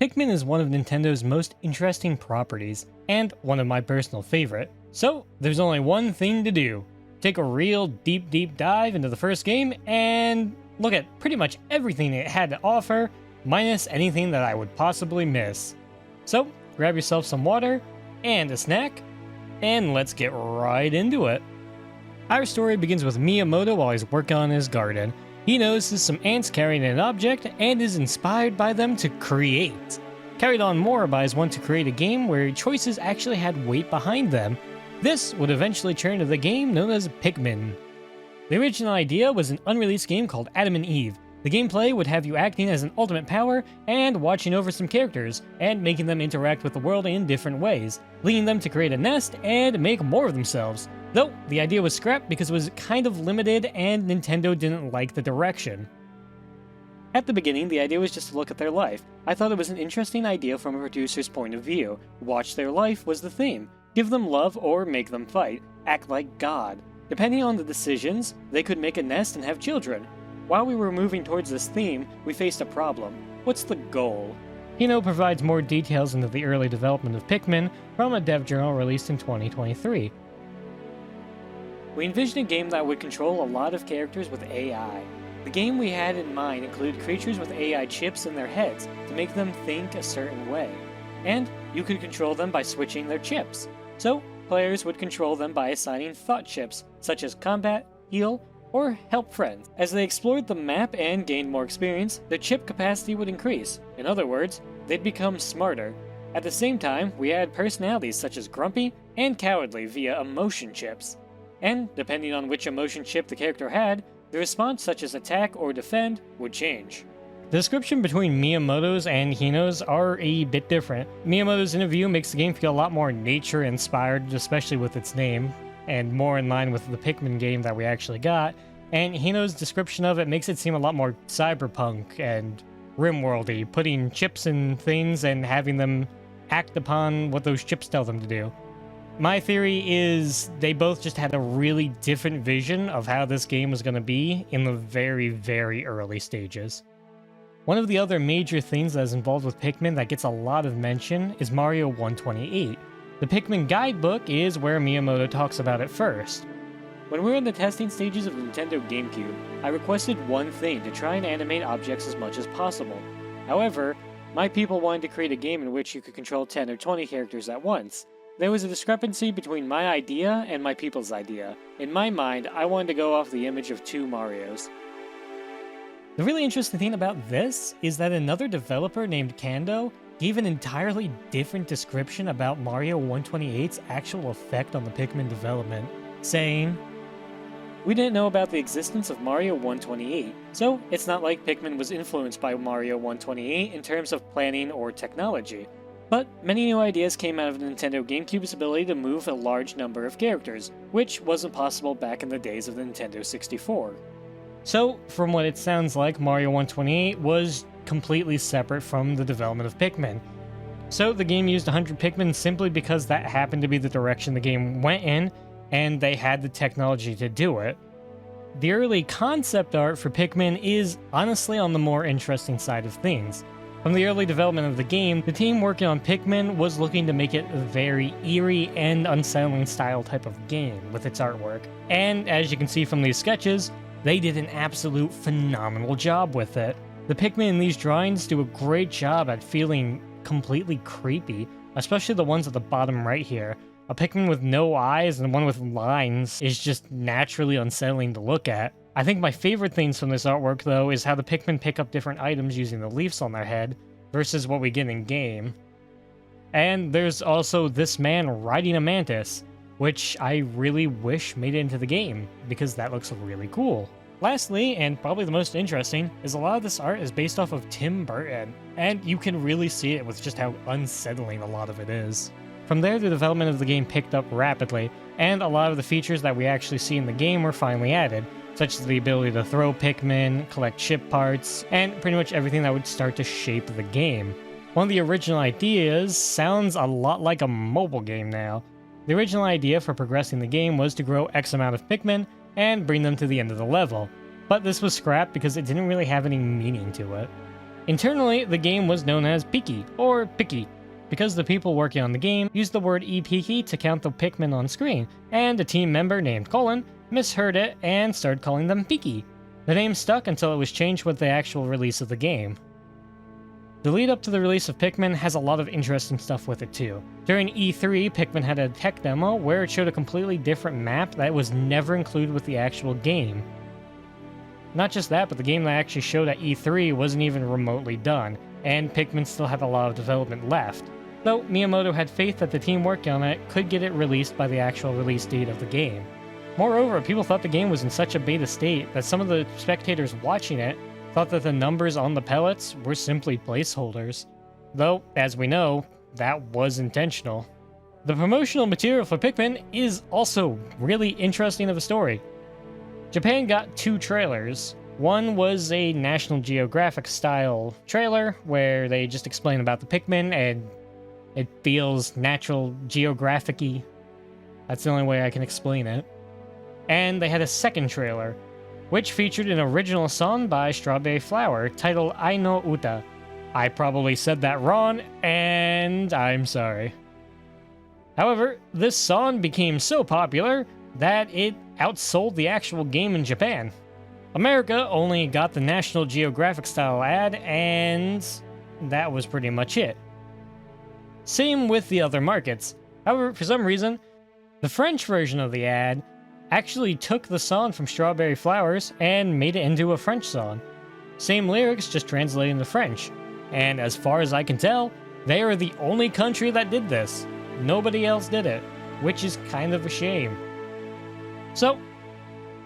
Pikmin is one of Nintendo's most interesting properties, and one of my personal favorite. So, there's only one thing to do. Take a real deep dive into the first game and look at pretty much everything it had to offer, minus anything that I would possibly miss. So, grab yourself some water and a snack, and let's get right into it. Our story begins with Miyamoto while he's working on his garden. He notices some ants carrying an object and is inspired by them to create. Carried on more by his want to create a game where choices actually had weight behind them. This would eventually turn into the game known as Pikmin. The original idea was an unreleased game called Adam and Eve. The gameplay would have you acting as an ultimate power and watching over some characters, and making them interact with the world in different ways, leading them to create a nest and make more of themselves. Though, the idea was scrapped because it was kind of limited and Nintendo didn't like the direction. At the beginning, the idea was just to look at their life. I thought it was an interesting idea from a producer's point of view. Watch their life was the theme. Give them love or make them fight. Act like God. Depending on the decisions, they could make a nest and have children. While we were moving towards this theme, we faced a problem. What's the goal? Hino provides more details into the early development of Pikmin from a dev journal released in 2023. We envisioned a game that would control a lot of characters with AI. The game we had in mind included creatures with AI chips in their heads to make them think a certain way. And you could control them by switching their chips. So, players would control them by assigning thought chips, such as combat, heal, or help friends. As they explored the map and gained more experience, their chip capacity would increase. In other words, they'd become smarter. At the same time, we add personalities such as grumpy and cowardly via emotion chips. And, depending on which emotion chip the character had, the response such as attack or defend would change. The description between Miyamoto's and Hino's are a bit different. Miyamoto's interview makes the game feel a lot more nature-inspired, especially with its name, and more in line with the Pikmin game that we actually got, and Hino's description of it makes it seem a lot more cyberpunk and rimworldy, putting chips in things and having them act upon what those chips tell them to do. My theory is they both just had a really different vision of how this game was going to be in the very early stages. One of the other major things that is involved with Pikmin that gets a lot of mention is Mario 128. The Pikmin guidebook is where Miyamoto talks about it first. When we were in the testing stages of the Nintendo GameCube, I requested one thing to try and animate objects as much as possible. However, my people wanted to create a game in which you could control 10 or 20 characters at once. There was a discrepancy between my idea and my people's idea. In my mind, I wanted to go off the image of two Marios. The really interesting thing about this is that another developer named Kando gave an entirely different description about Mario 128's actual effect on the Pikmin development, saying, "We didn't know about the existence of Mario 128, so it's not like Pikmin was influenced by Mario 128 in terms of planning or technology. But many new ideas came out of the Nintendo GameCube's ability to move a large number of characters, which wasn't possible back in the days of the Nintendo 64. So, from what it sounds like, Mario 128 was completely separate from the development of Pikmin. So the game used 100 Pikmin simply because that happened to be the direction the game went in, and they had the technology to do it. The early concept art for Pikmin is honestly on the more interesting side of things. From the early development of the game, the team working on Pikmin was looking to make it a very eerie and unsettling style type of game with its artwork. And as you can see from these sketches, they did an absolute phenomenal job with it. The Pikmin in these drawings do a great job at feeling completely creepy, especially the ones at the bottom right here. A Pikmin with no eyes and one with lines is just naturally unsettling to look at. I think my favorite things from this artwork, though, is how the Pikmin pick up different items using the leaves on their head, versus what we get in-game. And there's also this man riding a mantis, which I really wish made it into the game, because that looks really cool. Lastly, and probably the most interesting, is a lot of this art is based off of Tim Burton, and you can really see it with just how unsettling a lot of it is. From there, the development of the game picked up rapidly, and a lot of the features that we actually see in the game were finally added, such as the ability to throw Pikmin, collect chip parts, and pretty much everything that would start to shape the game. One of the original ideas sounds a lot like a mobile game now. The original idea for progressing the game was to grow X amount of Pikmin and bring them to the end of the level, but this was scrapped because it didn't really have any meaning to it. Internally, the game was known as Piki, or Piki, because the people working on the game used the word e-Piki to count the Pikmin on screen, and a team member named Colin misheard it and started calling them Piki. The name stuck until it was changed with the actual release of the game. The lead up to the release of Pikmin has a lot of interesting stuff with it too. During E3, Pikmin had a tech demo where it showed a completely different map that was never included with the actual game. Not just that, but the game that actually showed at E3 wasn't even remotely done, and Pikmin still had a lot of development left, though Miyamoto had faith that the team working on it could get it released by the actual release date of the game. Moreover, people thought the game was in such a beta state that some of the spectators watching it thought that the numbers on the pellets were simply placeholders. Though, as we know, that was intentional. The promotional material for Pikmin is also really interesting of a story. Japan got 2 trailers. One was a National Geographic style trailer where they just explain about the Pikmin and it feels natural geographic-y. That's the only way I can explain it. And they had a second trailer, which featured an original song by Strawberry Flower titled Ai no Uta. I probably said that wrong, and I'm sorry. However, this song became so popular that it outsold the actual game in Japan. America only got the National Geographic style ad, and that was pretty much it. Same with the other markets. However, for some reason, the French version of the ad actually took the song from Strawberry Flowers and made it into a French song. Same lyrics, just translated into French. And as far as I can tell, they are the only country that did this. Nobody else did it, which is kind of a shame. So,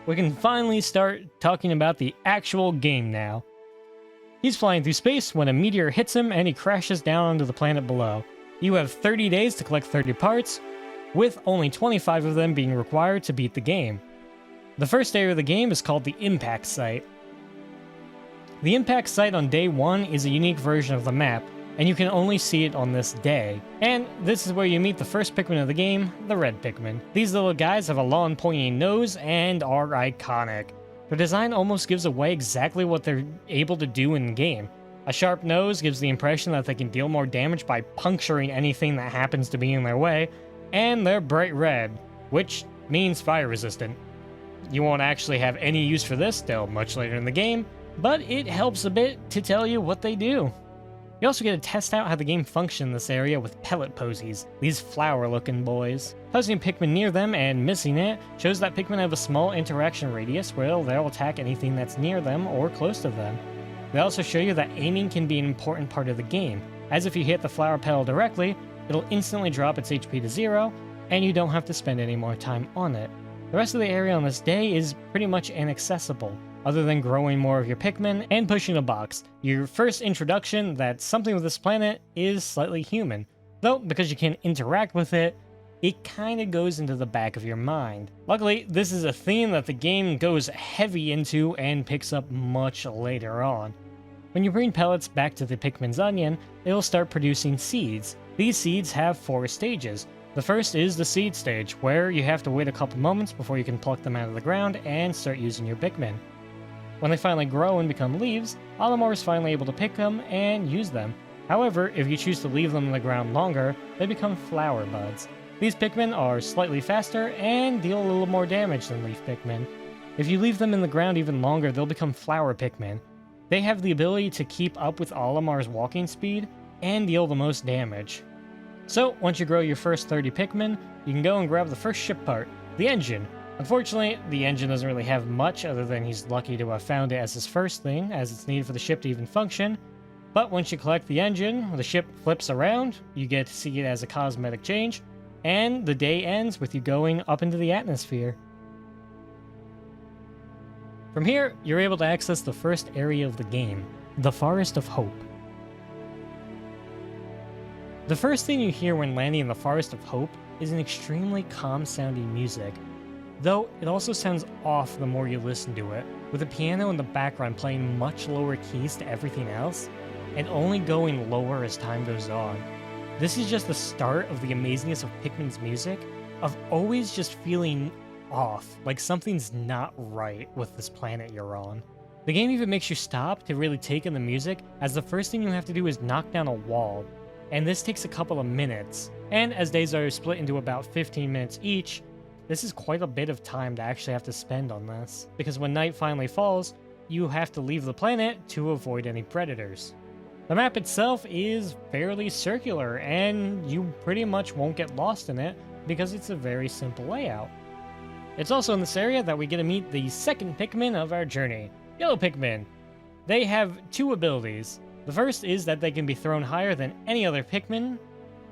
we can finally start talking about the actual game now. He's flying through space when a meteor hits him and he crashes down onto the planet below. You have 30 days to collect 30 parts, with only 25 of them being required to beat the game. The first area of the game is called the Impact Site. The Impact Site on day 1 is a unique version of the map, and you can only see it on this day. And this is where you meet the first Pikmin of the game, the Red Pikmin. These little guys have a long pointy nose and are iconic. Their design almost gives away exactly what they're able to do in the game. A sharp nose gives the impression that they can deal more damage by puncturing anything that happens to be in their way, and they're bright red, which means fire resistant. You won't actually have any use for this till much later in the game, but it helps a bit to tell you what they do. You also get to test out how the game functions in this area with pellet posies, these flower-looking boys. Placing a Pikmin near them and missing it shows that Pikmin have a small interaction radius where they'll attack anything that's near them or close to them. They also show you that aiming can be an important part of the game, as if you hit the flower petal directly, it'll instantly drop its HP to 0, and you don't have to spend any more time on it. The rest of the area on this day is pretty much inaccessible, other than growing more of your Pikmin and pushing a box. Your first introduction that something with this planet is slightly human, though because you can't interact with it, it kinda goes into the back of your mind. Luckily, this is a theme that the game goes heavy into and picks up much later on. When you bring pellets back to the Pikmin's onion, it'll start producing seeds. These seeds have 4 stages. The first is the seed stage, where you have to wait a couple moments before you can pluck them out of the ground and start using your Pikmin. When they finally grow and become leaves, Olimar is finally able to pick them and use them. However, if you choose to leave them in the ground longer, they become flower buds. These Pikmin are slightly faster and deal a little more damage than leaf Pikmin. If you leave them in the ground even longer, they'll become flower Pikmin. They have the ability to keep up with Olimar's walking speed and deal the most damage. So, once you grow your first 30 Pikmin, you can go and grab the first ship part, the engine. Unfortunately, the engine doesn't really have much other than he's lucky to have found it as his first thing, as it's needed for the ship to even function. But once you collect the engine, the ship flips around, you get to see it as a cosmetic change, and the day ends with you going up into the atmosphere. From here, you're able to access the first area of the game, the Forest of Hope. The first thing you hear when landing in the Forest of Hope is an extremely calm-sounding music, though it also sounds off the more you listen to it, with the piano in the background playing much lower keys to everything else, and only going lower as time goes on. This is just the start of the amazingness of Pikmin's music, of always just feeling off, like something's not right with this planet you're on. The game even makes you stop to really take in the music, as the first thing you have to do is knock down a wall, and this takes a couple of minutes. And as days are split into about 15 minutes each, this is quite a bit of time to actually have to spend on this, because when night finally falls, you have to leave the planet to avoid any predators. The map itself is fairly circular, and you pretty much won't get lost in it because it's a very simple layout. It's also in this area that we get to meet the second Pikmin of our journey, Yellow Pikmin. They have two abilities. The first is that they can be thrown higher than any other Pikmin,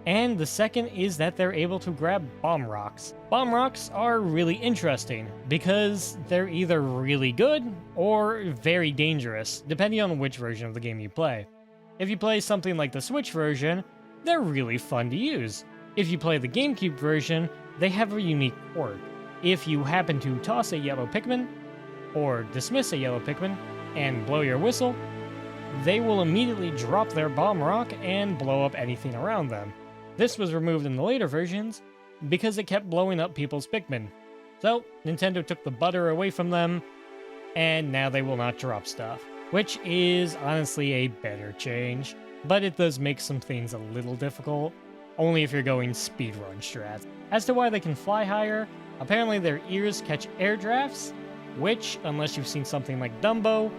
and the second is that they're able to grab bomb rocks. Bomb rocks are really interesting because they're either really good or very dangerous, depending on which version of the game you play. If you play something like the Switch version, they're really fun to use. If you play the GameCube version, they have a unique quirk. If you happen to toss a yellow Pikmin, or dismiss a yellow Pikmin, and blow your whistle, they will immediately drop their bomb rock and blow up anything around them. This was removed in the later versions because it kept blowing up people's Pikmin. So, Nintendo took the butter away from them, and now they will not drop stuff. Which is honestly a better change, but it does make some things a little difficult, only if you're going speedrun strats. As to why they can fly higher, apparently their ears catch air drafts, which, unless you've seen something like Dumbo,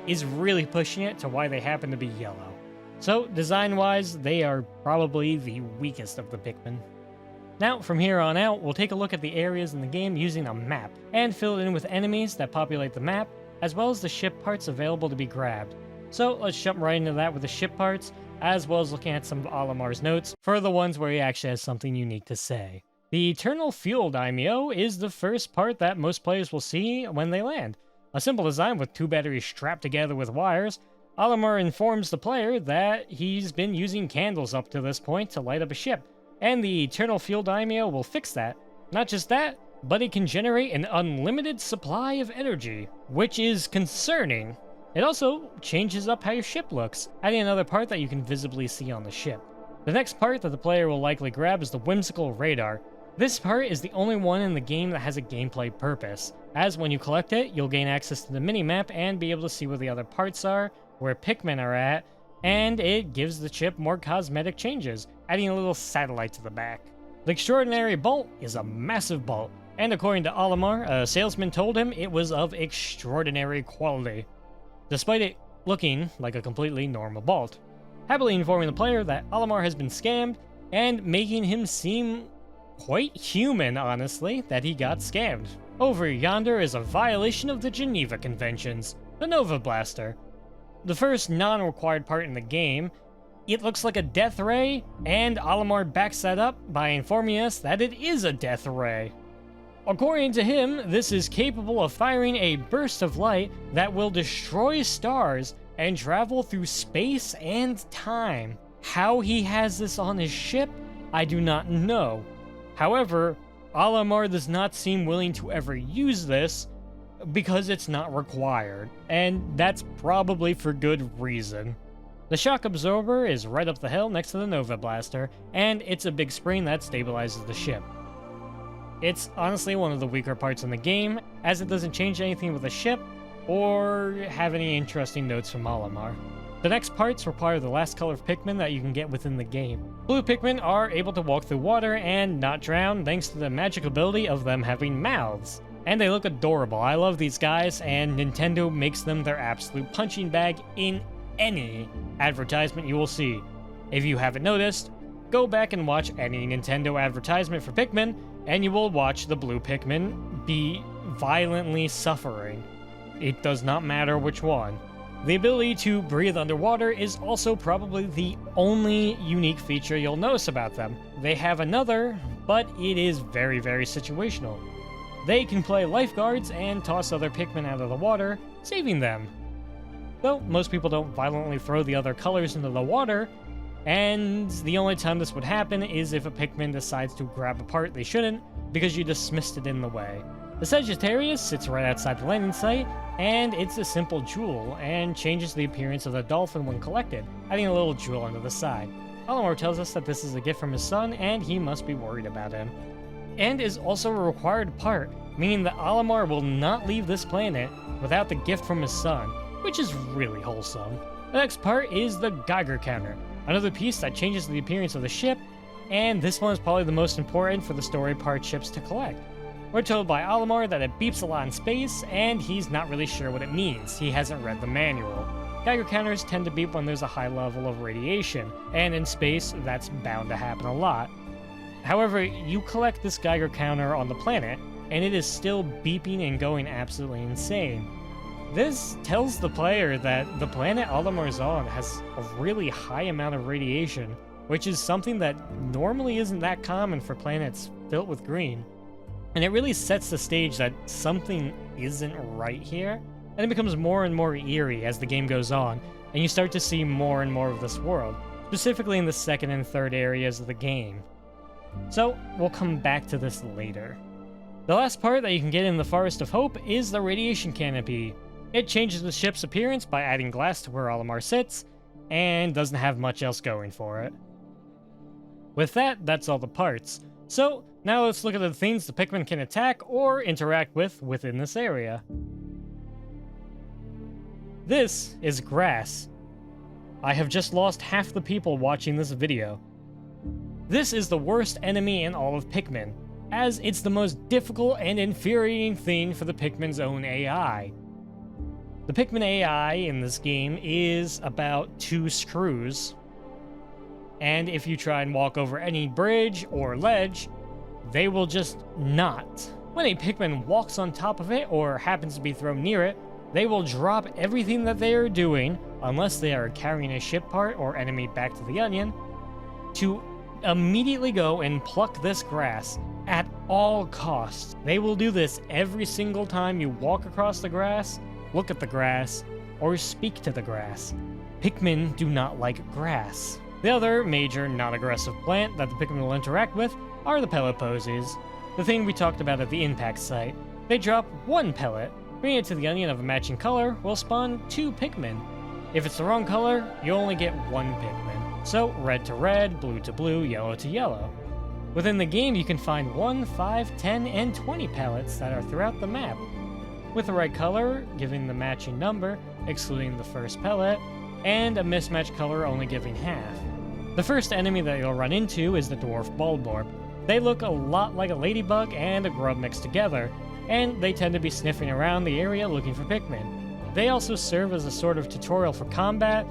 is really pushing it to why they happen to be yellow. So, design-wise, they are probably the weakest of the Pikmin. Now, from here on out, we'll take a look at the areas in the game using a map, and fill it in with enemies that populate the map, as well as the ship parts available to be grabbed. So, let's jump right into that with the ship parts, as well as looking at some of Olimar's notes for the ones where he actually has something unique to say. The Eternal Fuel Daimyo is the first part that most players will see when they land. A simple design with two batteries strapped together with wires, Olimar informs the player that he's been using candles up to this point to light up a ship, and the Eternal Fuel Daimyo will fix that. Not just that, but it can generate an unlimited supply of energy, which is concerning. It also changes up how your ship looks, adding another part that you can visibly see on the ship. The next part that the player will likely grab is the Whimsical Radar. This part is the only one in the game that has a gameplay purpose, as when you collect it, you'll gain access to the minimap and be able to see where the other parts are, where Pikmin are at, and it gives the ship more cosmetic changes, adding a little satellite to the back. The Extraordinary Bolt is a massive bolt, and according to Olimar, a salesman told him it was of extraordinary quality, despite it looking like a completely normal bolt. Happily informing the player that Olimar has been scammed, and making him seem quite human, honestly, that he got scammed. Over yonder is a violation of the Geneva Conventions, the Nova Blaster. The first non-required part in the game. It looks like a death ray, and Olimar backs that up by informing us that it is a death ray. According to him, this is capable of firing a burst of light that will destroy stars and travel through space and time. How he has this on his ship, I do not know. However, Olimar does not seem willing to ever use this because it's not required, and that's probably for good reason. The shock absorber is right up the hill next to the Nova Blaster, and it's a big spring that stabilizes the ship. It's honestly one of the weaker parts in the game, as it doesn't change anything with the ship, or have any interesting notes from Olimar. The next parts require the last color of Pikmin that you can get within the game. Blue Pikmin are able to walk through water and not drown thanks to the magic ability of them having mouths. And they look adorable. I love these guys, and Nintendo makes them their absolute punching bag in any advertisement you will see. If you haven't noticed, go back and watch any Nintendo advertisement for Pikmin, and you will watch the blue Pikmin be violently suffering. It does not matter which one. The ability to breathe underwater is also probably the only unique feature you'll notice about them. They have another, but it is very, very situational. They can play lifeguards and toss other Pikmin out of the water, saving them. Though most people don't violently throw the other colors into the water, and the only time this would happen is if a Pikmin decides to grab a part they shouldn't because you dismissed it in the way. The Sagittarius sits right outside the landing site, and it's a simple jewel, and changes the appearance of the dolphin when collected, adding a little jewel onto the side. Olimar tells us that this is a gift from his son, and he must be worried about him. And is also a required part. meaning that Olimar will not leave this planet without the gift from his son, which is really wholesome. The next part is the Geiger counter, another piece that changes the appearance of the ship, and this one is probably the most important for the story part ships to collect. We're told by Olimar that it beeps a lot in space, and he's not really sure what it means. He hasn't read the manual. Geiger counters tend to beep when there's a high level of radiation, and in space, that's bound to happen a lot. However, you collect this Geiger counter on the planet, and it is still beeping and going absolutely insane. This tells the player that the planet Olimar's on has a really high amount of radiation, which is something that normally isn't that common for planets filled with green. And it really sets the stage that something isn't right here, and it becomes more and more eerie as the game goes on, and you start to see more and more of this world, specifically in the second and third areas of the game. So, we'll come back to this later. The last part that you can get in the Forest of Hope is the radiation canopy. It changes the ship's appearance by adding glass to where Olimar sits, and doesn't have much else going for it. With that, that's all the parts. So, now let's look at the things the Pikmin can attack or interact with within this area. This is grass. I have just lost half the people watching this video. This is the worst enemy in all of Pikmin, as it's the most difficult and infuriating thing for the Pikmin's own AI. The Pikmin AI in this game is about 2 screws, and if you try and walk over any bridge or ledge, they will just not. When a Pikmin walks on top of it or happens to be thrown near it, they will drop everything that they are doing, unless they are carrying a ship part or enemy back to the onion, to immediately go and pluck this grass at all costs. They will do this every single time you walk across the grass, look at the grass, or speak to the grass. Pikmin do not like grass. The other major non-aggressive plant that the Pikmin will interact with are the pellet posies, the thing we talked about at the impact site. They drop 1 pellet. Bringing it to the onion of a matching color will spawn 2 Pikmin. If it's the wrong color, you only get 1 Pikmin. So red to red, blue to blue, yellow to yellow. Within the game, you can find 1, 5, 10, and 20 pellets that are throughout the map, with the right color giving the matching number, excluding the first pellet, and a mismatched color only giving half. The first enemy that you'll run into is the dwarf bulborb. They look a lot like a ladybug and a grub mixed together, and they tend to be sniffing around the area looking for Pikmin. They also serve as a sort of tutorial for combat,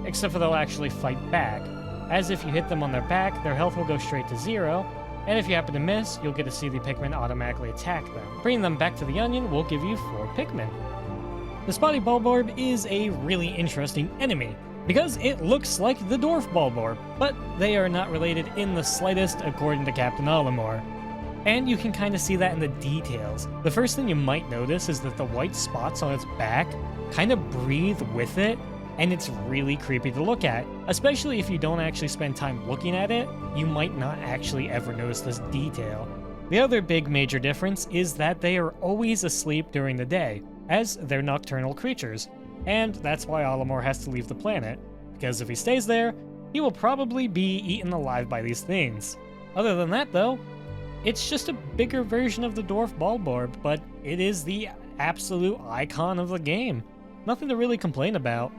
except for they'll actually fight back, as if you hit them on their back, their health will go straight to 0, and if you happen to miss, you'll get to see the Pikmin automatically attack them. Bringing them back to the onion will give you 4 Pikmin. The spotty bulborb is a really interesting enemy, because it looks like the dwarf bulborb, but they are not related in the slightest according to Captain Olimar. And you can kind of see that in the details. The first thing you might notice is that the white spots on its back kind of breathe with it, and it's really creepy to look at. Especially if you don't actually spend time looking at it, you might not actually ever notice this detail. The other big major difference is that they are always asleep during the day, as they're nocturnal creatures, and that's why Olimar has to leave the planet, because if he stays there, he will probably be eaten alive by these things. Other than that though, it's just a bigger version of the dwarf bulborb, but it is the absolute icon of the game. Nothing to really complain about.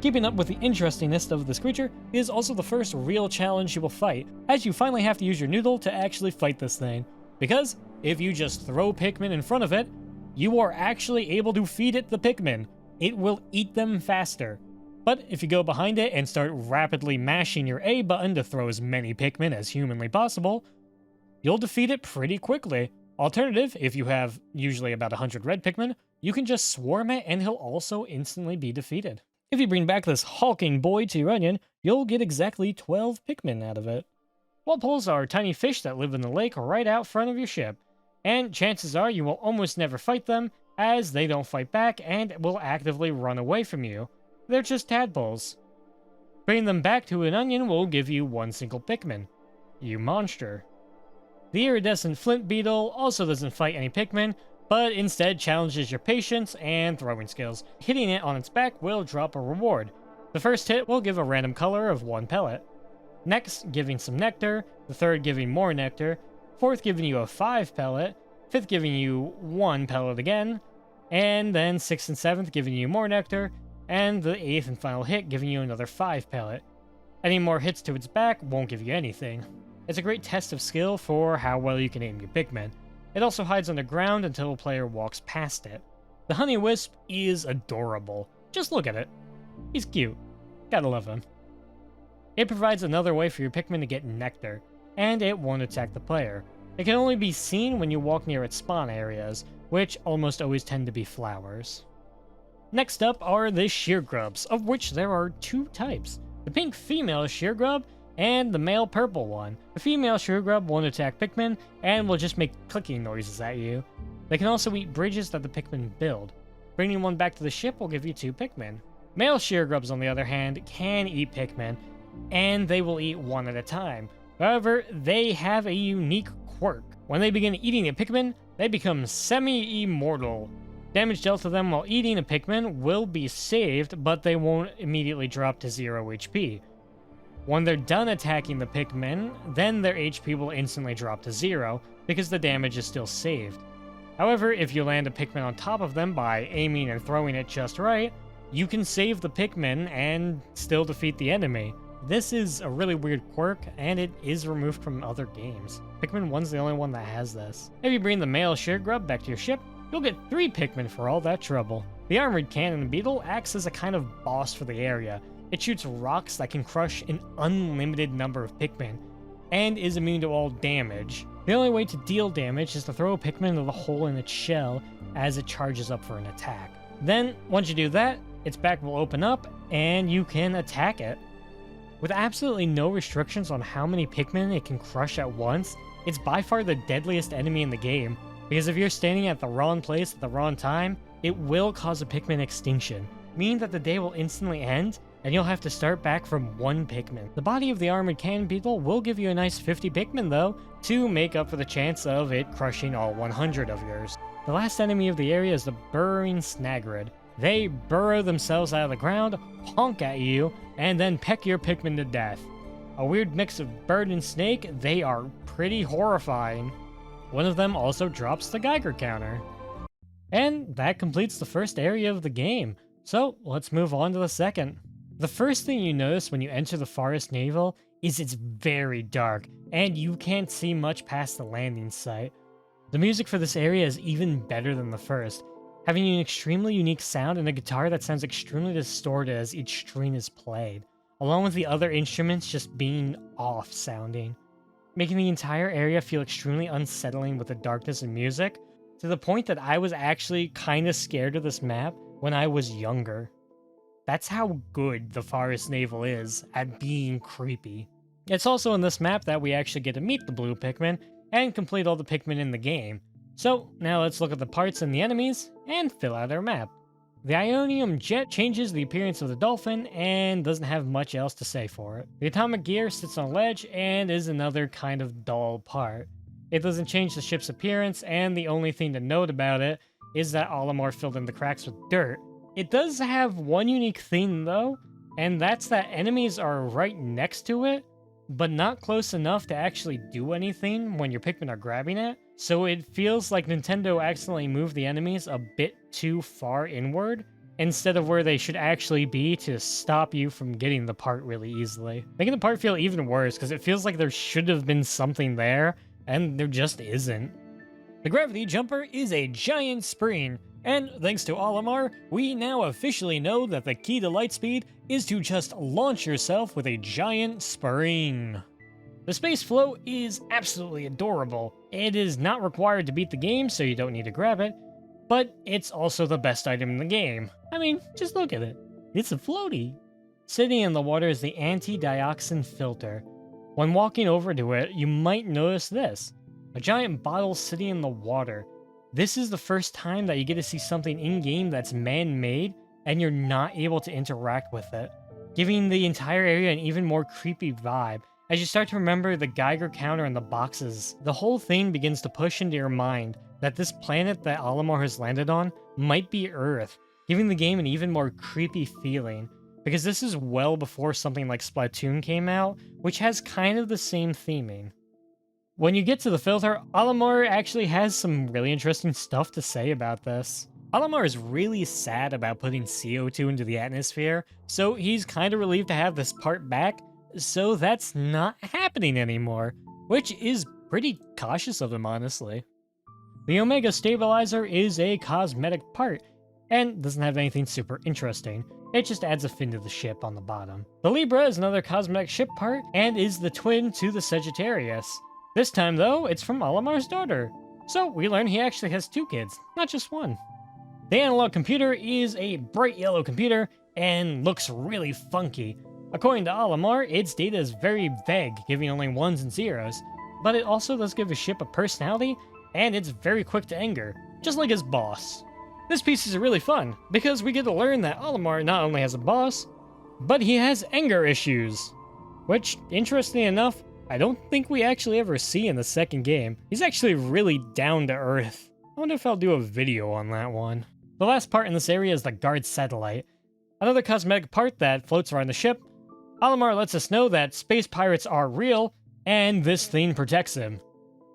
Keeping up with the interestingness of this creature is also the first real challenge you will fight, as you finally have to use your noodle to actually fight this thing. Because if you just throw Pikmin in front of it, you are actually able to feed it the Pikmin. It will eat them faster. But if you go behind it and start rapidly mashing your A button to throw as many Pikmin as humanly possible, you'll defeat it pretty quickly. Alternative, if you have usually about 100 red Pikmin, you can just swarm it and he'll also instantly be defeated. If you bring back this hulking boy to your onion, you'll get exactly 12 Pikmin out of it. Walpoles are tiny fish that live in the lake right out front of your ship, and chances are you will almost never fight them, as they don't fight back and will actively run away from you. They're just tadpoles. Bringing them back to an onion will give you 1 single Pikmin. You monster. The iridescent flint beetle also doesn't fight any Pikmin, but instead challenges your patience and throwing skills. Hitting it on its back will drop a reward. The first hit will give a random color of 1 pellet. Next, giving some nectar. The third giving more nectar. Fourth, giving you a 5 pellet. 5th giving you 1 pellet again, and then 6th and 7th giving you more nectar, and the 8th and final hit giving you another 5 pellet. Any more hits to its back won't give you anything. It's a great test of skill for how well you can aim your Pikmin. It also hides on the ground until a player walks past it. The Honey Wisp is adorable. Just look at it. He's cute. Gotta love him. It provides another way for your Pikmin to get nectar, and it won't attack the player. It can only be seen when you walk near its spawn areas, which almost always tend to be flowers. Next up are the Sheargrubs, of which there are 2 types. The pink female Sheargrub and the male purple one. The female Sheargrub won't attack Pikmin and will just make clicking noises at you. They can also eat bridges that the Pikmin build. Bringing one back to the ship will give you 2 Pikmin. Male Sheargrubs, on the other hand, can eat Pikmin, and they will eat one at a time. However, they have a unique quirk. When they begin eating a Pikmin, they become semi-immortal. Damage dealt to them while eating a Pikmin will be saved, but they won't immediately drop to 0 HP. When they're done attacking the Pikmin, then their HP will instantly drop to 0, because the damage is still saved. However, if you land a Pikmin on top of them by aiming and throwing it just right, you can save the Pikmin and still defeat the enemy. This is a really weird quirk, and it is removed from other games. Pikmin 1's the only one that has this. If you bring the male Sheargrub back to your ship, you'll get 3 Pikmin for all that trouble. The armored cannon beetle acts as a kind of boss for the area. It shoots rocks that can crush an unlimited number of Pikmin, and is immune to all damage. The only way to deal damage is to throw a Pikmin into the hole in its shell as it charges up for an attack. Then, once you do that, its back will open up, and you can attack it. With absolutely no restrictions on how many Pikmin it can crush at once, it's by far the deadliest enemy in the game, because if you're standing at the wrong place at the wrong time, it will cause a Pikmin extinction, meaning that the day will instantly end, and you'll have to start back from 1 Pikmin. The body of the armored cannon beetle will give you a nice 50 Pikmin though, to make up for the chance of it crushing all 100 of yours. The last enemy of the area is the burrowing Snagrid. They burrow themselves out of the ground, honk at you, and then peck your Pikmin to death. A weird mix of bird and snake, they are pretty horrifying. One of them also drops the Geiger counter. And that completes the first area of the game, so let's move on to the second. The first thing you notice when you enter the Forest Naval is it's very dark, and you can't see much past the landing site. The music for this area is even better than the first, having an extremely unique sound and a guitar that sounds extremely distorted as each string is played, along with the other instruments just being off sounding, making the entire area feel extremely unsettling with the darkness and music, to the point that I was actually kinda scared of this map when I was younger. That's how good the Forest Naval is at being creepy. It's also in this map that we actually get to meet the blue Pikmin and complete all the Pikmin in the game. So now let's look at the parts and the enemies and fill out our map. The Ionium Jet changes the appearance of the dolphin and doesn't have much else to say for it. The Atomic Gear sits on a ledge and is another kind of dull part. It doesn't change the ship's appearance, and the only thing to note about it is that Olimar filled in the cracks with dirt. It does have one unique thing though, and that's that enemies are right next to it, but not close enough to actually do anything when your Pikmin are grabbing it. So it feels like Nintendo accidentally moved the enemies a bit too far inward, instead of where they should actually be to stop you from getting the part really easily. Making the part feel even worse, because it feels like there should have been something there, and there just isn't. The Gravity Jumper is a giant spring, and thanks to Olimar, we now officially know that the key to Lightspeed is to just launch yourself with a giant spring. The Space Float is absolutely adorable. It is not required to beat the game, so you don't need to grab it, but it's also the best item in the game. I mean, just look at it. It's a floaty. Sitting in the water is the anti-dioxin filter. When walking over to it, you might notice this. A giant bottle sitting in the water. This is the first time that you get to see something in-game that's man-made, and you're not able to interact with it, giving the entire area an even more creepy vibe. As you start to remember the Geiger counter and the boxes, the whole thing begins to push into your mind that this planet that Olimar has landed on might be Earth, giving the game an even more creepy feeling, because this is well before something like Splatoon came out, which has kind of the same theming. When you get to the filter, Olimar actually has some really interesting stuff to say about this. Olimar is really sad about putting CO2 into the atmosphere, so he's kind of relieved to have this part back, so that's not happening anymore, which is pretty cautious of him, honestly. The Omega Stabilizer is a cosmetic part, and doesn't have anything super interesting. It just adds a fin to the ship on the bottom. The Libra is another cosmetic ship part, and is the twin to the Sagittarius. This time, though, it's from Olimar's daughter. So we learn he actually has 2 kids, not just 1. The analog computer is a bright yellow computer, and looks really funky. According to Olimar, its data is very vague, giving only 1s and 0s, but it also does give a ship a personality, and it's very quick to anger, just like his boss. This piece is really fun, because we get to learn that Olimar not only has a boss, but he has anger issues. Which, interestingly enough, I don't think we actually ever see in the second game. He's actually really down to earth. I wonder if I'll do a video on that one. The last part in this area is the guard satellite. Another cosmetic part that floats around the ship. Olimar lets us know that space pirates are real, and this thing protects him.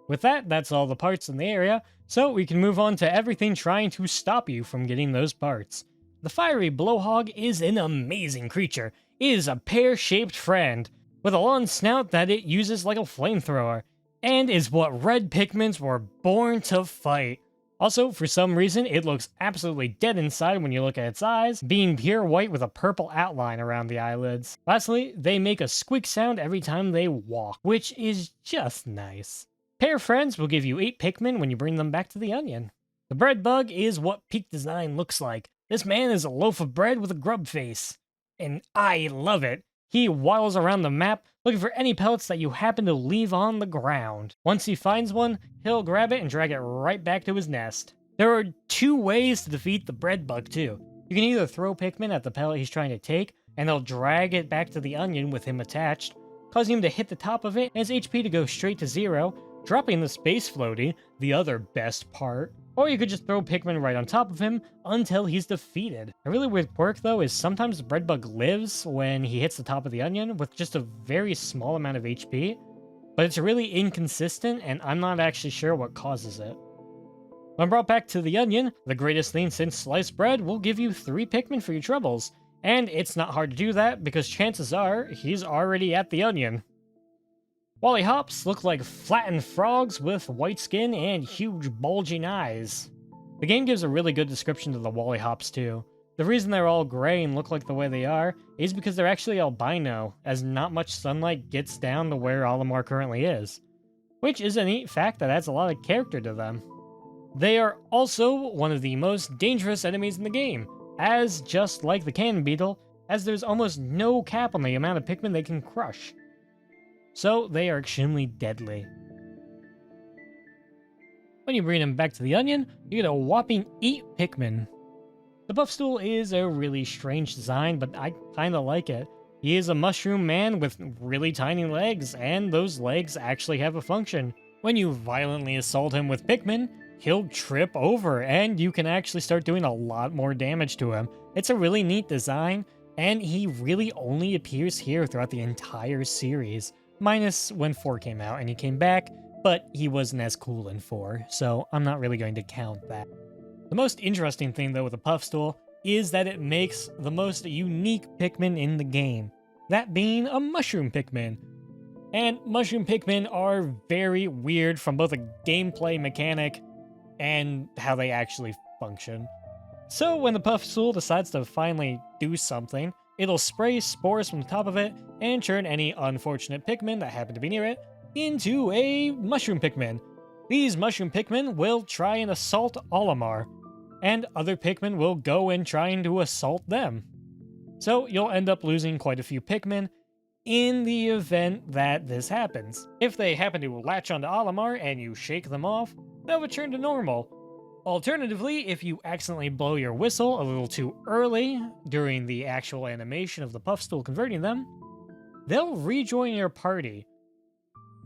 With that, that's all the parts in the area, so we can move on to everything trying to stop you from getting those parts. The fiery blowhog is an amazing creature. It is a pear-shaped friend, with a long snout that it uses like a flamethrower, and is what red Pikmins were born to fight. Also, for some reason, it looks absolutely dead inside when you look at its eyes, being pure white with a purple outline around the eyelids. Lastly, they make a squeak sound every time they walk, which is just nice. Pair friends will give you 8 Pikmin when you bring them back to the onion. The bread bug is what peak design looks like. This man is a loaf of bread with a grub face, and I love it. He waddles around the map looking for any pellets that you happen to leave on the ground. Once he finds one, he'll grab it and drag it right back to his nest. There are 2 ways to defeat the bread bug too. You can either throw Pikmin at the pellet he's trying to take, and they'll drag it back to the onion with him attached, causing him to hit the top of it and his HP to go straight to 0, dropping the space floaty, the other best part. Or you could just throw Pikmin right on top of him until he's defeated. A really weird quirk though is sometimes the bread bug lives when he hits the top of the onion with just a very small amount of HP, but it's really inconsistent and I'm not actually sure what causes it. When brought back to the onion, the greatest thing since sliced bread will give you 3 Pikmin for your troubles, and it's not hard to do that because chances are he's already at the onion. Wally Hops look like flattened frogs with white skin and huge bulging eyes. The game gives a really good description to the Wally Hops too. The reason they're all gray and look like the way they are is because they're actually albino, as not much sunlight gets down to where Olimar currently is. Which is a neat fact that adds a lot of character to them. They are also one of the most dangerous enemies in the game, as just like the cannon beetle, as there's almost no cap on the amount of Pikmin they can crush. So they are extremely deadly. When you bring them back to the onion, you get a whopping 8 Pikmin. The Puffstool is a really strange design, but I kinda like it. He is a mushroom man with really tiny legs, and those legs actually have a function. When you violently assault him with Pikmin, he'll trip over, and you can actually start doing a lot more damage to him. It's a really neat design, and he really only appears here throughout the entire series. Minus when 4 came out and he came back, but he wasn't as cool in 4, so I'm not really going to count that. The most interesting thing though with the Puffstool is that it makes the most unique Pikmin in the game, that being a Mushroom Pikmin. And Mushroom Pikmin are very weird from both a gameplay mechanic and how they actually function. So when the Puffstool decides to finally do something, it'll spray spores from the top of it and turn any unfortunate Pikmin that happen to be near it into a Mushroom Pikmin. These Mushroom Pikmin will try and assault Olimar, and other Pikmin will go and try to assault them. So you'll end up losing quite a few Pikmin in the event that this happens. If they happen to latch onto Olimar and you shake them off, they'll return to normal. Alternatively, if you accidentally blow your whistle a little too early during the actual animation of the Puffstool converting them, they'll rejoin your party.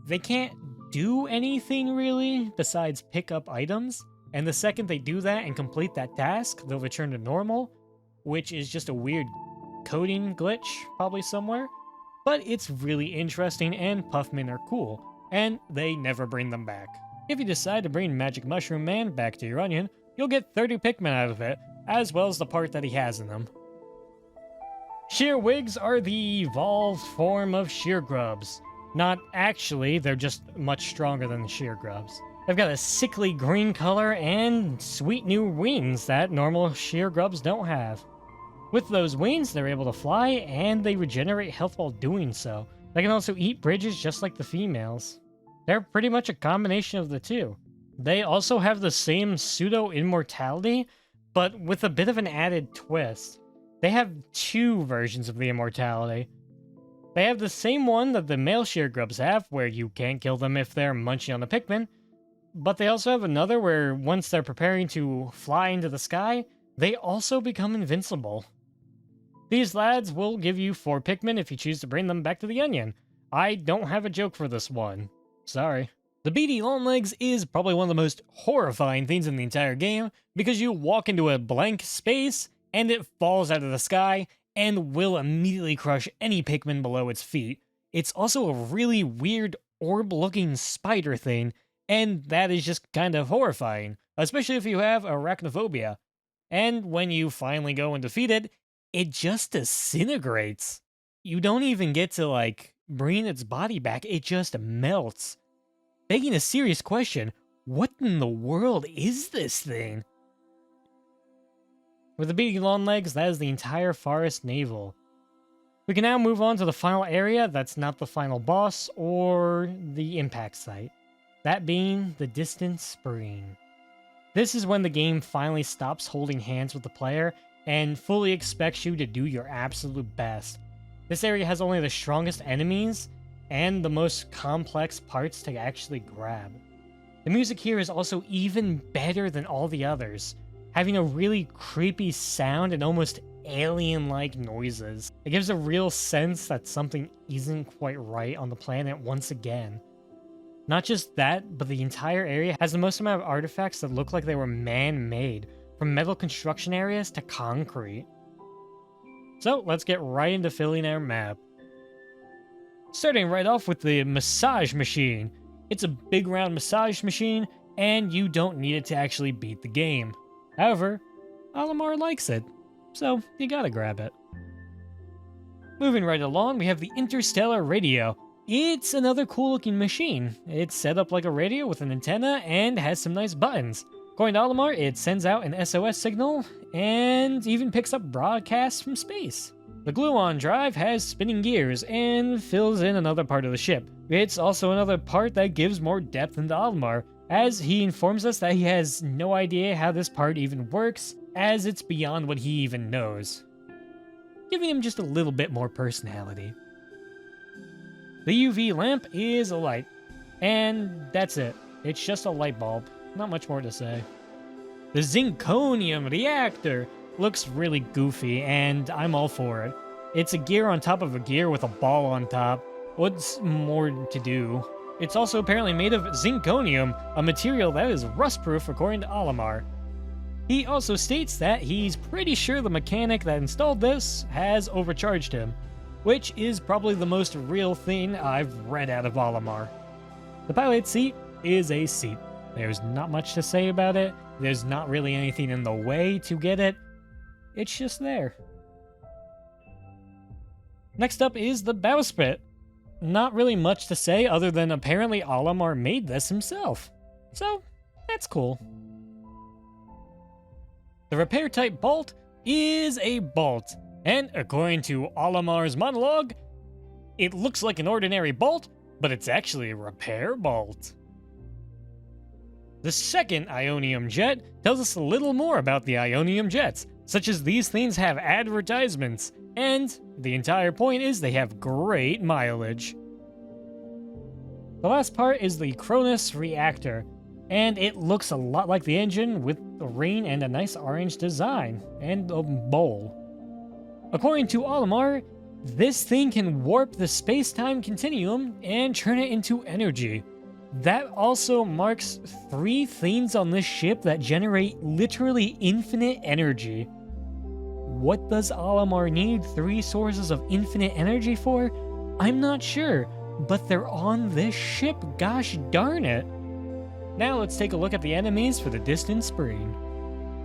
They can't do anything really besides pick up items, and the second they do that and complete that task, they'll return to normal, which is just a weird coding glitch probably somewhere. But it's really interesting and Puffmin are cool. and they never bring them back. If you decide to bring Magic Mushroom Man back to your Onion, you'll get 30 Pikmin out of it, as well as the part that he has in them. Shearwigs are the evolved form of Sheargrubs. Not actually, they're just much stronger than the Sheargrubs. They've got a sickly green color and sweet new wings that normal Sheargrubs don't have. With those wings, they're able to fly, and they regenerate health while doing so. They can also eat bridges just like the females. They're pretty much a combination of the two. They also have the same pseudo-immortality, but with a bit of an added twist. They have two versions of the immortality. They have the same one that the male Sheargrubs have, where you can't kill them if they're munching on a Pikmin, but they also have another where once they're preparing to fly into the sky, they also become invincible. These lads will give you 4 Pikmin if you choose to bring them back to the Onion. I don't have a joke for this one. Sorry. The beady Longlegs is probably one of the most horrifying things in the entire game, because you walk into a blank space, and it falls out of the sky, and will immediately crush any Pikmin below its feet. It's also a really weird orb-looking spider thing, and that is just kind of horrifying, especially if you have arachnophobia. And when you finally go and defeat it, it just disintegrates. You don't even get to, bring its body back, it just melts. Begging a serious question, what in the world is this thing? With the beady Longlegs, that is the entire forest Naval. We can now move on to the final area that's not the final boss or the impact site. That being the distant spring. This is when the game finally stops holding hands with the player and fully expects you to do your absolute best. This area has only the strongest enemies and the most complex parts to actually grab. The music here is also even better than all the others, having a really creepy sound and almost alien-like noises. It gives a real sense that something isn't quite right on the planet once again. Not just that, but the entire area has the most amount of artifacts that look like they were man-made, from metal construction areas to concrete. So let's get right into filling our map. Starting right off with the massage machine. It's a big round massage machine, and you don't need it to actually beat the game. However, Olimar likes it, so you gotta grab it. Moving right along, we have the Interstellar Radio. It's another cool looking machine. It's set up like a radio with an antenna and has some nice buttons. According to Olimar, it sends out an SOS signal and even picks up broadcasts from space. The gluon drive has spinning gears and fills in another part of the ship. It's also another part that gives more depth into Olimar, as he informs us that he has no idea how this part even works, as it's beyond what he even knows, giving him just a little bit more personality. The UV lamp is a light, and that's it. It's just a light bulb, not much more to say. The Zinconium reactor looks really goofy, and I'm all for it. It's a gear on top of a gear with a ball on top. What's more to do? It's also apparently made of zinconium, a material that is rust-proof according to Olimar. He also states that he's pretty sure the mechanic that installed this has overcharged him, which is probably the most real thing I've read out of Olimar. The pilot seat is a seat. There's not much to say about it. There's not really anything in the way to get it. It's just there. Next up is the bowsprit. Not really much to say other than apparently Olimar made this himself. So, that's cool. The repair type bolt is a bolt, and according to Olimar's monologue, it looks like an ordinary bolt, but it's actually a repair bolt. The second Ionium jet tells us a little more about the Ionium jets, such as these things have advertisements, and the entire point is they have great mileage. The last part is the Cronus reactor, and it looks a lot like the engine with a ring and a nice orange design, and a bowl. According to Olimar, this thing can warp the space-time continuum and turn it into energy. That also marks 3 things on this ship that generate literally infinite energy. What does Olimar need 3 sources of infinite energy for? I'm not sure, but they're on this ship, gosh darn it. Now let's take a look at the enemies for the distant spring.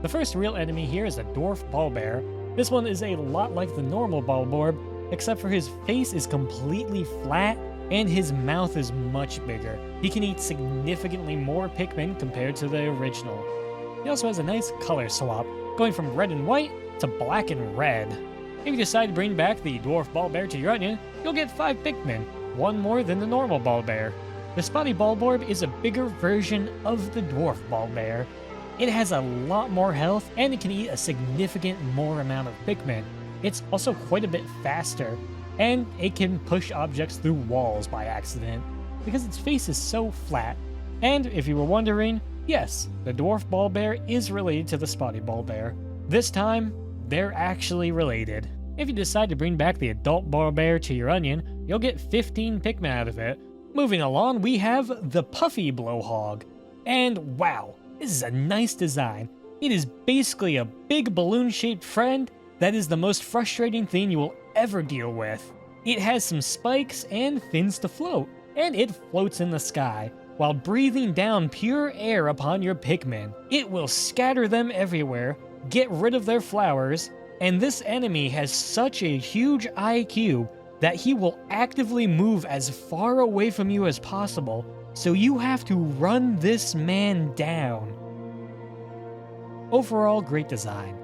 The first real enemy here is a dwarf ballbear. This one is a lot like the normal Bulborb, except for his face is completely flat and his mouth is much bigger. He can eat significantly more Pikmin compared to the original. He also has a nice color swap, going from red and white to black and red. If you decide to bring back the dwarf ballbear to your onion, you'll get 5 Pikmin, one more than the normal ballbear. The spotty Bulborb is a bigger version of the dwarf ballbear. It has a lot more health and it can eat a significant more amount of Pikmin. It's also quite a bit faster, and it can push objects through walls by accident because its face is so flat. And if you were wondering, yes, the dwarf ballbear is related to the spotty ballbear. This time, they're actually related. If you decide to bring back the adult ballbear to your onion, you'll get 15 Pikmin out of it. Moving along, we have the puffy blowhog. And wow, this is a nice design. It is basically a big balloon-shaped friend that is the most frustrating thing you will ever deal with. It has some spikes and fins to float, and it floats in the sky while breathing down pure air upon your Pikmin. It will scatter them everywhere, get rid of their flowers, and this enemy has such a huge IQ that he will actively move as far away from you as possible, so you have to run this man down. Overall, great design.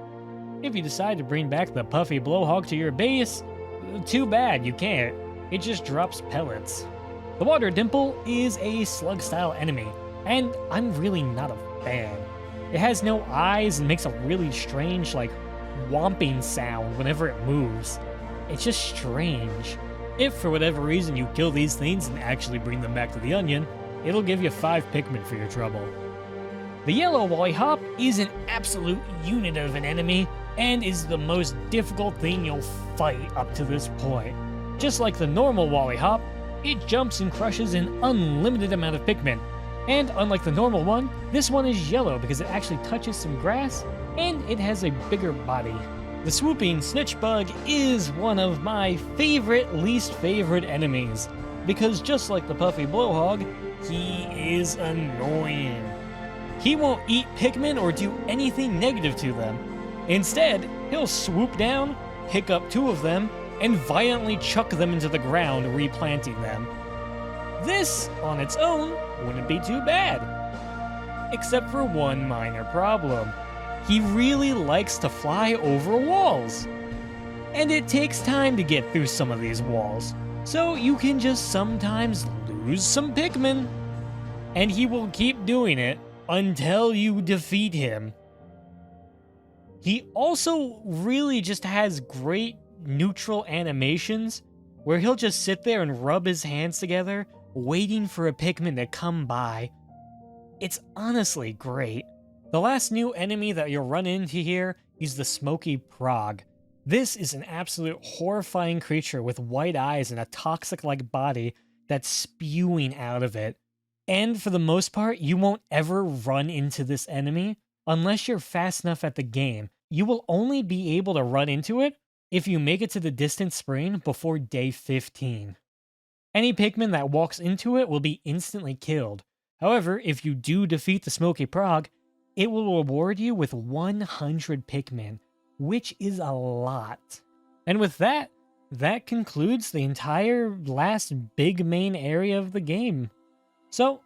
If you decide to bring back the puffy blowhog to your base, too bad, you can't. It just drops pellets. The water dimple is a slug-style enemy, and I'm really not a fan. It has no eyes and makes a really strange, whomping sound whenever it moves. It's just strange. If for whatever reason you kill these things and actually bring them back to the onion, it'll give you 5 Pikmin for your trouble. The yellow Wallyhop is an absolute unit of an enemy, and is the most difficult thing you'll fight up to this point. Just like the normal Wallyhop, it jumps and crushes an unlimited amount of Pikmin. And unlike the normal one, this one is yellow because it actually touches some grass, and it has a bigger body. The swooping Snitchbug is one of my least favorite enemies, because just like the puffy blowhog, he is annoying. He won't eat Pikmin or do anything negative to them. Instead, he'll swoop down, pick up 2 of them, and violently chuck them into the ground, replanting them. This, on its own, wouldn't be too bad. Except for one minor problem. He really likes to fly over walls. And it takes time to get through some of these walls, so you can just sometimes lose some Pikmin. And he will keep doing it until you defeat him. He also really just has great neutral animations where he'll just sit there and rub his hands together, waiting for a Pikmin to come by. It's honestly great. The last new enemy that you'll run into here is the Smoky Prog. This is an absolute horrifying creature with white eyes and a toxic-like body that's spewing out of it. And for the most part, you won't ever run into this enemy unless you're fast enough at the game. You will only be able to run into it if you make it to the distant spring before day 15. Any Pikmin that walks into it will be instantly killed. However, if you do defeat the Smoky Prog, it will reward you with 100 Pikmin, which is a lot. And with that, that concludes the entire last big main area of the game. So,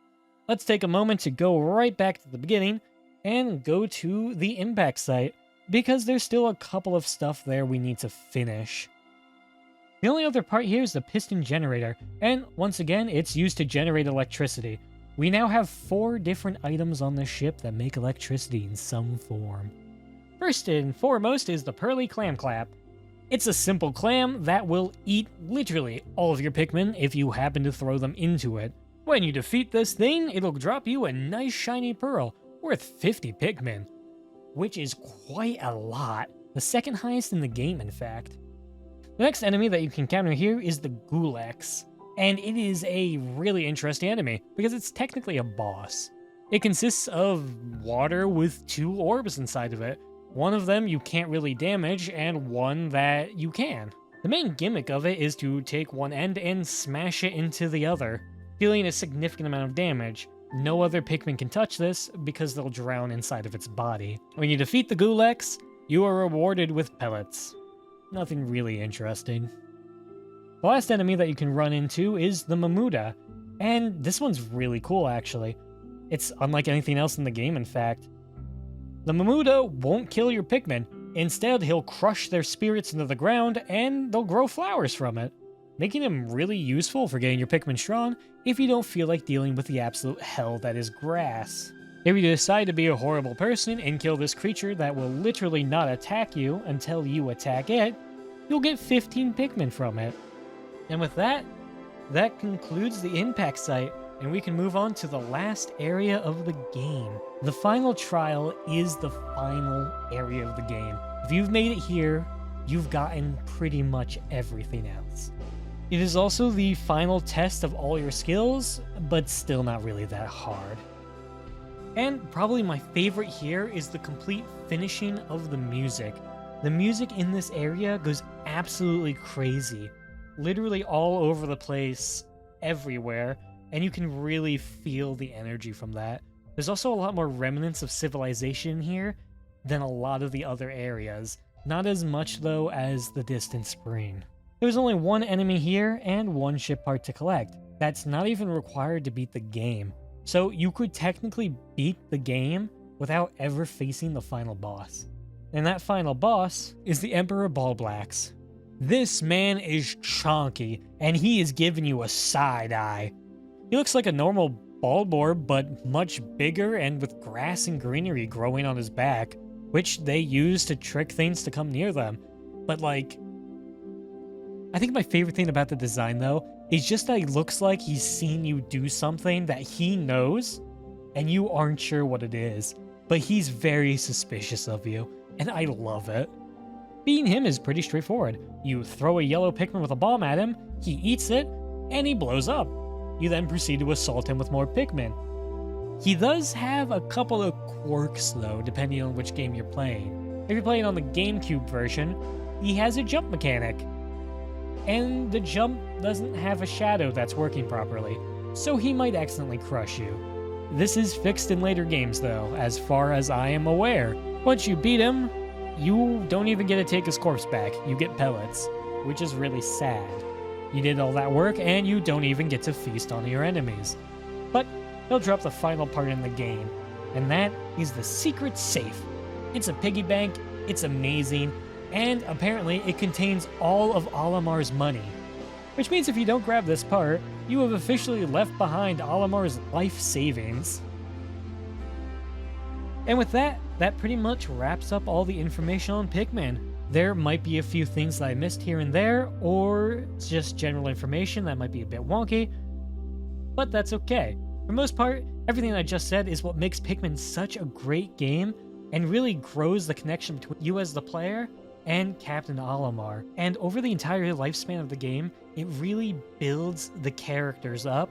let's take a moment to go right back to the beginning and go to the impact site, because there's still a couple of stuff there we need to finish. The only other part here is the piston generator, and once again, it's used to generate electricity. We now have 4 different items on the ship that make electricity in some form. First and foremost is the Pearly Clam Clap. It's a simple clam that will eat literally all of your Pikmin if you happen to throw them into it. When you defeat this thing, it'll drop you a nice shiny pearl, worth 50 Pikmin, which is quite a lot. The second highest in the game, in fact. The next enemy that you can encounter here is the Goulex, and it is a really interesting enemy because it's technically a boss. It consists of water with 2 orbs inside of it. One of them you can't really damage, and one that you can. The main gimmick of it is to take one end and smash it into the other, dealing a significant amount of damage. No other Pikmin can touch this because they'll drown inside of its body. When you defeat the Gulax, you are rewarded with pellets. Nothing really interesting. The last enemy that you can run into is the Mamuda, and this one's really cool actually. It's unlike anything else in the game, in fact. The Mamuda won't kill your Pikmin. Instead, he'll crush their spirits into the ground, and they'll grow flowers from it, making him really useful for getting your Pikmin strong if you don't feel like dealing with the absolute hell that is grass. If you decide to be a horrible person and kill this creature that will literally not attack you until you attack it, you'll get 15 Pikmin from it. And with that, that concludes the impact site, and we can move on to the last area of the game. The final trial is the final area of the game. If you've made it here, you've gotten pretty much everything else. It is also the final test of all your skills, but still not really that hard. And probably my favorite here is the complete finishing of the music. The music in this area goes absolutely crazy. Literally all over the place, everywhere, and you can really feel the energy from that. There's also a lot more remnants of civilization here than a lot of the other areas. Not as much, though, as the Distant Spring. There's only one enemy here and one ship part to collect. That's not even required to beat the game. So you could technically beat the game without ever facing the final boss. And that final boss is the Emperor Ballblax. This man is chonky, and he is giving you a side eye. He looks like a normal Bulborb, but much bigger and with grass and greenery growing on his back, which they use to trick things to come near them. But like, I think my favorite thing about the design though is just that he looks like he's seen you do something that he knows, and you aren't sure what it is, but he's very suspicious of you, and I love it. Beating him is pretty straightforward. You throw a yellow Pikmin with a bomb at him, he eats it, and he blows up. You then proceed to assault him with more Pikmin. He does have a couple of quirks though, depending on which game you're playing. If you're playing on the GameCube version, he has a jump mechanic. And the jump doesn't have a shadow that's working properly, so he might accidentally crush you. This is fixed in later games though, as far as I am aware. Once you beat him, you don't even get to take his corpse back, you get pellets, which is really sad. You did all that work and you don't even get to feast on your enemies. But he'll drop the final part in the game, and that is the secret safe. It's a piggy bank, it's amazing, and apparently it contains all of Olimar's money. Which means if you don't grab this part, you have officially left behind Olimar's life savings. And with that, that pretty much wraps up all the information on Pikmin. There might be a few things that I missed here and there, or just general information that might be a bit wonky, but that's okay. For the most part, everything I just said is what makes Pikmin such a great game, and really grows the connection between you as the player and Captain Olimar. And over the entire lifespan of the game, it really builds the characters up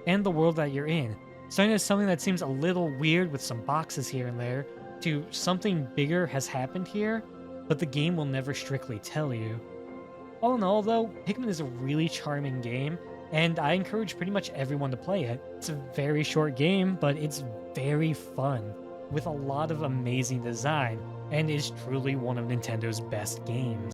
and the world that you're in. Starting as something that seems a little weird with some boxes here and there, to something bigger has happened here, but the game will never strictly tell you. All in all though, Pikmin is a really charming game, and I encourage pretty much everyone to play it. It's a very short game, but it's very fun, with a lot of amazing design, and is truly one of Nintendo's best games.